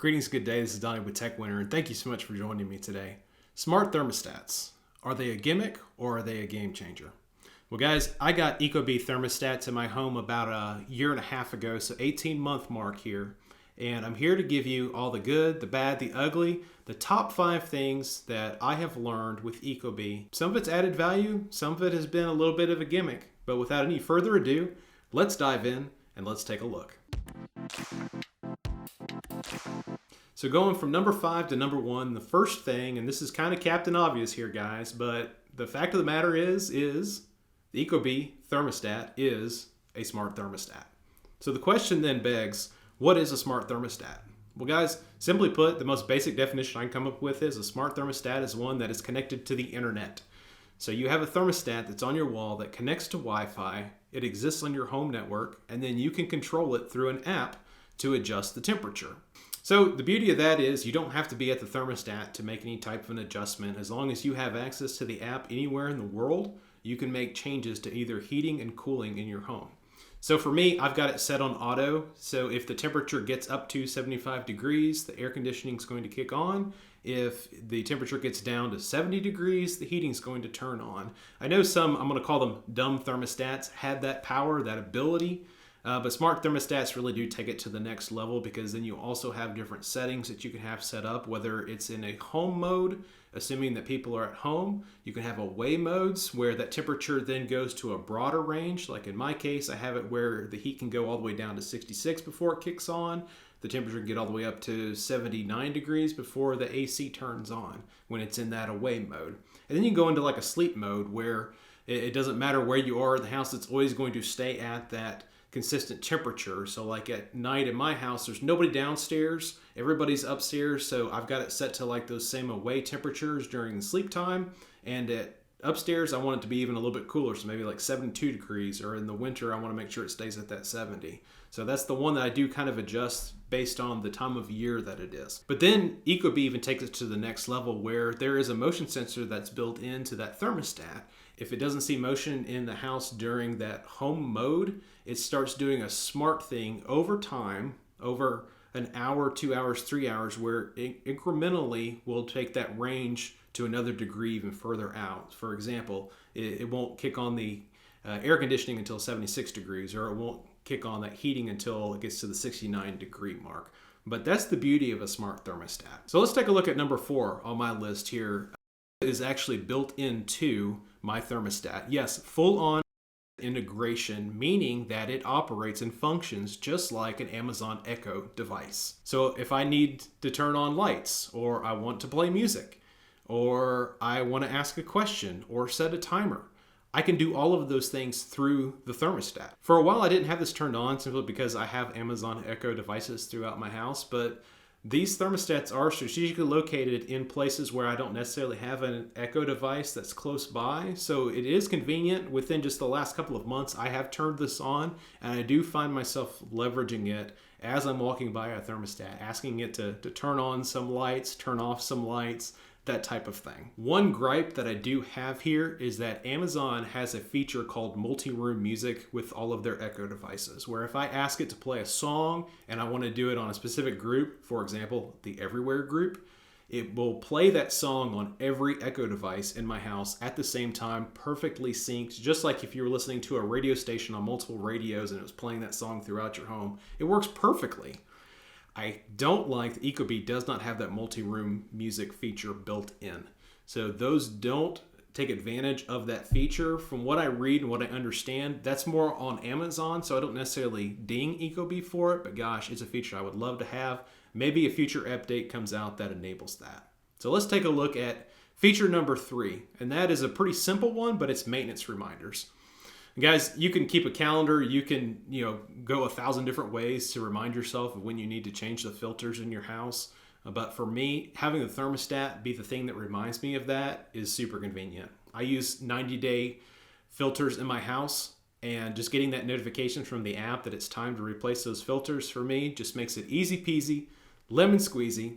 Greetings, good day. This is Donnie with Techwinner, and thank you so much for joining me today. Smart thermostats. Are they a gimmick or are they a game changer? Well, guys, I got ecobee thermostats in my home about a year and a half ago, so 18-month mark here. And I'm here to give you all the good, the bad, the ugly, the top 5 things that I have learned with ecobee. Some of it's added value, some of it has been a little bit of a gimmick. But without any further ado, let's dive in and let's take a look. So going from number 5 to number 1, the first thing, and this is kind of Captain Obvious here, guys, but the fact of the matter is the ecobee thermostat is a smart thermostat. So the question then begs, what is a smart thermostat? Well, guys, simply put, the most basic definition I can come up with is a smart thermostat is one that is connected to the internet. So you have a thermostat that's on your wall that connects to Wi-Fi, it exists on your home network, and then you can control it through an app to adjust the temperature. So the beauty of that is you don't have to be at the thermostat to make any type of an adjustment. As long as you have access to the app anywhere in the world, you can make changes to either heating and cooling in your home. So for me, I've got it set on auto. So if the temperature gets up to 75 degrees, the air conditioning is going to kick on. If the temperature gets down to 70 degrees, the heating is going to turn on. I know some, I'm going to call them dumb thermostats, have that power, that ability. But smart thermostats really do take it to the next level, because then you also have different settings that you can have set up, whether it's in a home mode, assuming that people are at home. You can have away modes where that temperature then goes to a broader range. Like in my case, I have it where the heat can go all the way down to 66 before it kicks on. The temperature can get all the way up to 79 degrees before the AC turns on when it's in that away mode. And then you go into like a sleep mode where it doesn't matter where you are in the house, it's always going to stay at that consistent temperature. So like at night in my house, there's nobody downstairs, everybody's upstairs, so I've got it set to like those same away temperatures during the sleep time. And at upstairs, I want it to be even a little bit cooler, so maybe like 72 degrees, or in the winter I want to make sure it stays at that 70. So that's the one that I do kind of adjust based on the time of year that it is. But then ecobee even takes it to the next level where there is a motion sensor that's built into that thermostat. If it doesn't see motion in the house during that home mode, it starts doing a smart thing over time, over an hour, 2 hours, 3 hours, where it incrementally will take that range to another degree even further out. For example, it won't kick on the air conditioning until 76 degrees, or it won't kick on that heating until it gets to the 69 degree mark. But that's the beauty of a smart thermostat. So let's take a look at number 4 on my list here. It is actually built into my thermostat. Yes, full on integration, meaning that it operates and functions just like an Amazon Echo device. So if I need to turn on lights, or I want to play music, or I want to ask a question or set a timer, I can do all of those things through the thermostat. For a while, I didn't have this turned on simply because I have Amazon Echo devices throughout my house, but these thermostats are strategically located in places where I don't necessarily have an Echo device that's close by. So it is convenient. Within just the last couple of months, I have turned this on, and I do find myself leveraging it as I'm walking by a thermostat, asking it to turn on some lights, turn off some lights, that type of thing. One gripe that I do have here is that Amazon has a feature called multi-room music with all of their Echo devices, where if I ask it to play a song and I want to do it on a specific group, for example, the Everywhere group, it will play that song on every Echo device in my house at the same time, perfectly synced, just like if you were listening to a radio station on multiple radios and it was playing that song throughout your home. It works perfectly. I don't like that ecobee does not have that multi-room music feature built in. So those don't take advantage of that feature. From what I read and what I understand, that's more on Amazon, so I don't necessarily ding ecobee for it, but gosh, it's a feature I would love to have. Maybe a future update comes out that enables that. So let's take a look at feature number 3, and that is a pretty simple one, but it's maintenance reminders. Guys, you can keep a calendar, you can go 1,000 different ways to remind yourself of when you need to change the filters in your house. But for me, having the thermostat be the thing that reminds me of that is super convenient. I use 90-day filters in my house, and just getting that notification from the app that it's time to replace those filters for me just makes it easy peasy, lemon squeezy.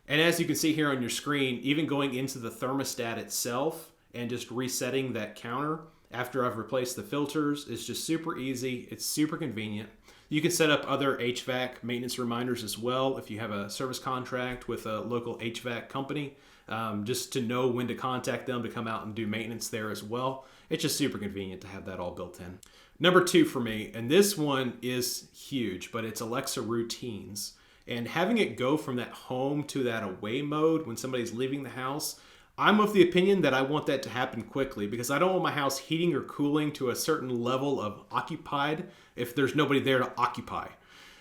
And as you can see here on your screen, even going into the thermostat itself and just resetting that counter after I've replaced the filters is just super easy. It's super convenient. You can set up other HVAC maintenance reminders as well if you have a service contract with a local HVAC company, just to know when to contact them to come out and do maintenance there as well. It's just super convenient to have that all built in. Number 2 for me, and this one is huge, but it's Alexa routines. And having it go from that home to that away mode when somebody's leaving the house, I'm of the opinion that I want that to happen quickly because I don't want my house heating or cooling to a certain level of occupied if there's nobody there to occupy.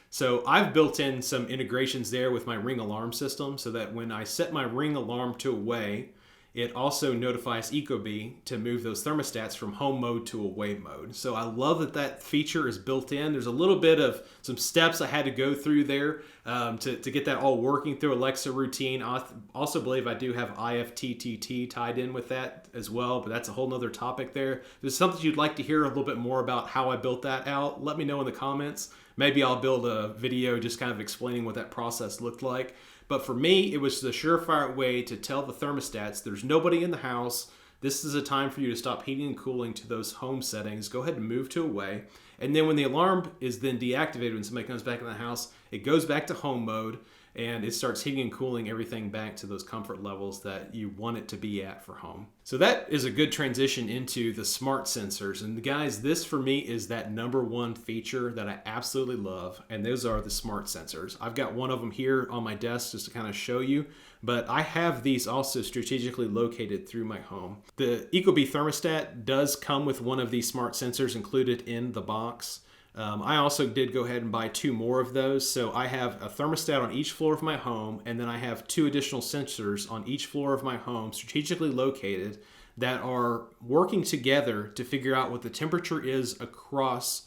So I've built in some integrations there with my Ring alarm system so that when I set my Ring alarm to away, it also notifies ecobee to move those thermostats from home mode to away mode. So I love that that feature is built in. There's a little bit of some steps I had to go through there to get that all working through Alexa routine. I also believe I do have IFTTT tied in with that as well, but that's a whole nother topic there. If there's something you'd like to hear a little bit more about how I built that out, let me know in the comments. Maybe I'll build a video just kind of explaining what that process looked like. But for me, it was the surefire way to tell the thermostats there's nobody in the house. This is a time for you to stop heating and cooling to those home settings. Go ahead and move to away. And then when the alarm is then deactivated, when somebody comes back in the house, it goes back to home mode and it starts heating and cooling everything back to those comfort levels that you want it to be at for home. So that is a good transition into the smart sensors. And guys, this for me is that number 1 feature that I absolutely love, and those are the smart sensors. I've got one of them here on my desk just to kind of show you, but I have these also strategically located through my home. The ecobee thermostat does come with one of these smart sensors included in the box. I also did go ahead and buy 2 more of those. So I have a thermostat on each floor of my home, and then I have 2 additional sensors on each floor of my home, strategically located, that are working together to figure out what the temperature is across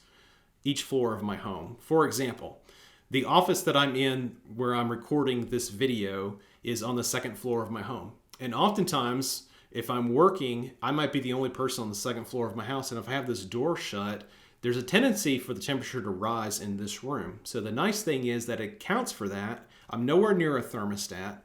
each floor of my home. For example, the office that I'm in where I'm recording this video is on the 2nd floor of my home. And oftentimes, if I'm working, I might be the only person on the 2nd floor of my house, and if I have this door shut, there's a tendency for the temperature to rise in this room. So the nice thing is that it counts for that. I'm nowhere near a thermostat,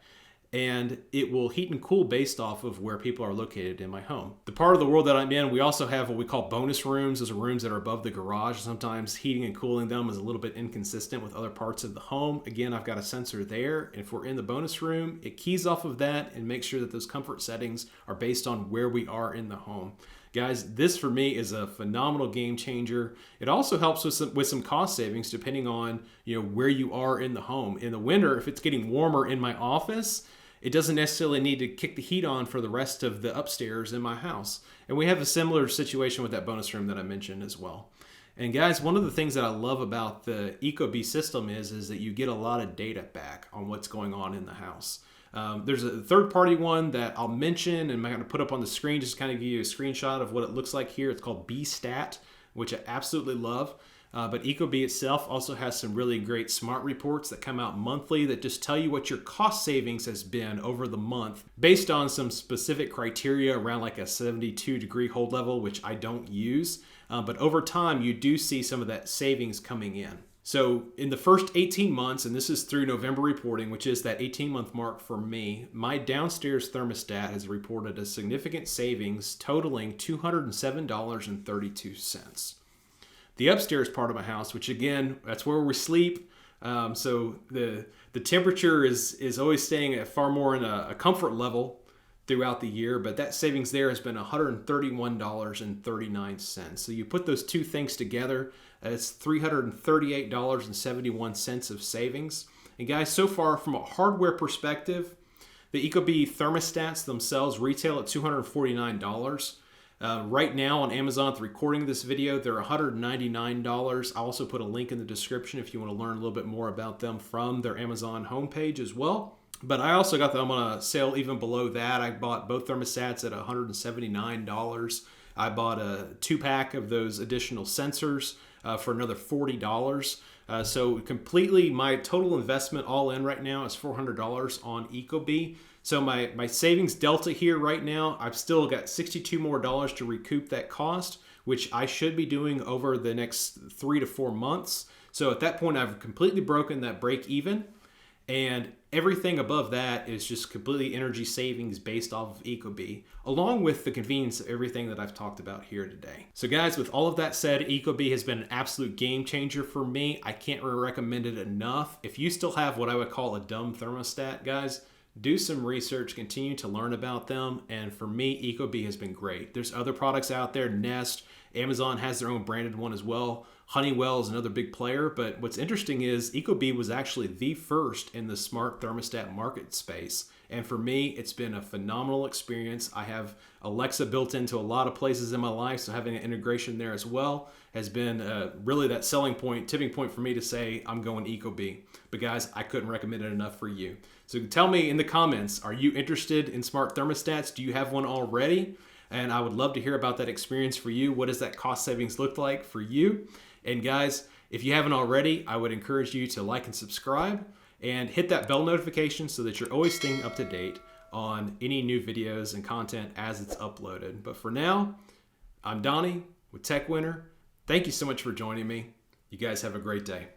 and it will heat and cool based off of where people are located in my home. The part of the world that I'm in, we also have what we call bonus rooms. Those are rooms that are above the garage. Sometimes heating and cooling them is a little bit inconsistent with other parts of the home. Again, I've got a sensor there. If we're in the bonus room, it keys off of that and makes sure that those comfort settings are based on where we are in the home. Guys, this for me is a phenomenal game changer. It also helps with some cost savings depending on where you are in the home. In the winter, if it's getting warmer in my office, it doesn't necessarily need to kick the heat on for the rest of the upstairs in my house. And we have a similar situation with that bonus room that I mentioned as well. And guys, one of the things that I love about the ecobee system is that you get a lot of data back on what's going on in the house. There's a third-party one that I'll mention, and I'm going to put up on the screen just to kind of give you a screenshot of what it looks like here. It's called BStat, which I absolutely love. But ecobee itself also has some really great smart reports that come out monthly that just tell you what your cost savings has been over the month based on some specific criteria around like a 72-degree hold level, which I don't use. But over time, you do see some of that savings coming in. So in the first 18 months, and this is through November reporting, which is that 18-month mark for me, my downstairs thermostat has reported a significant savings totaling $207.32. The upstairs part of my house, which again, that's where we sleep, so the temperature is always staying at far more in a comfort level throughout the year, but that savings there has been $131.39. So you put those two things together, it's $338.71 of savings. And guys, so far from a hardware perspective, the ecobee thermostats themselves retail at $249. Right now on Amazon, at the recording of this video, they're $199. I'll also put a link in the description if you want to learn a little bit more about them from their Amazon homepage as well. But I also got them on a sale even below that. I bought both thermostats at $179. I bought a 2-pack of those additional sensors for another $40. So completely, my total investment all in right now is $400 on ecobee. So my savings delta here right now, I've still got $62 more to recoup that cost, which I should be doing over the next 3 to 4 months. So at that point, I've completely broken that break even. And everything above that is just completely energy savings based off of ecobee, along with the convenience of everything that I've talked about here today. So guys, with all of that said, ecobee has been an absolute game changer for me. I can't recommend it enough. If you still have what I would call a dumb thermostat, guys, do some research, continue to learn about them. And for me, ecobee has been great. There's other products out there, Nest, Amazon has their own branded one as well. Honeywell is another big player, but what's interesting is ecobee was actually the first in the smart thermostat market space. And for me, it's been a phenomenal experience. I have Alexa built into a lot of places in my life, so having an integration there as well has been really that selling point, tipping point for me to say I'm going ecobee. But guys, I couldn't recommend it enough for you. So tell me in the comments, are you interested in smart thermostats? Do you have one already? And I would love to hear about that experience for you. What does that cost savings look like for you? And guys, if you haven't already, I would encourage you to like and subscribe and hit that bell notification so that you're always staying up to date on any new videos and content as it's uploaded. But for now, I'm Donnie with Techwinner. Thank you so much for joining me. You guys have a great day.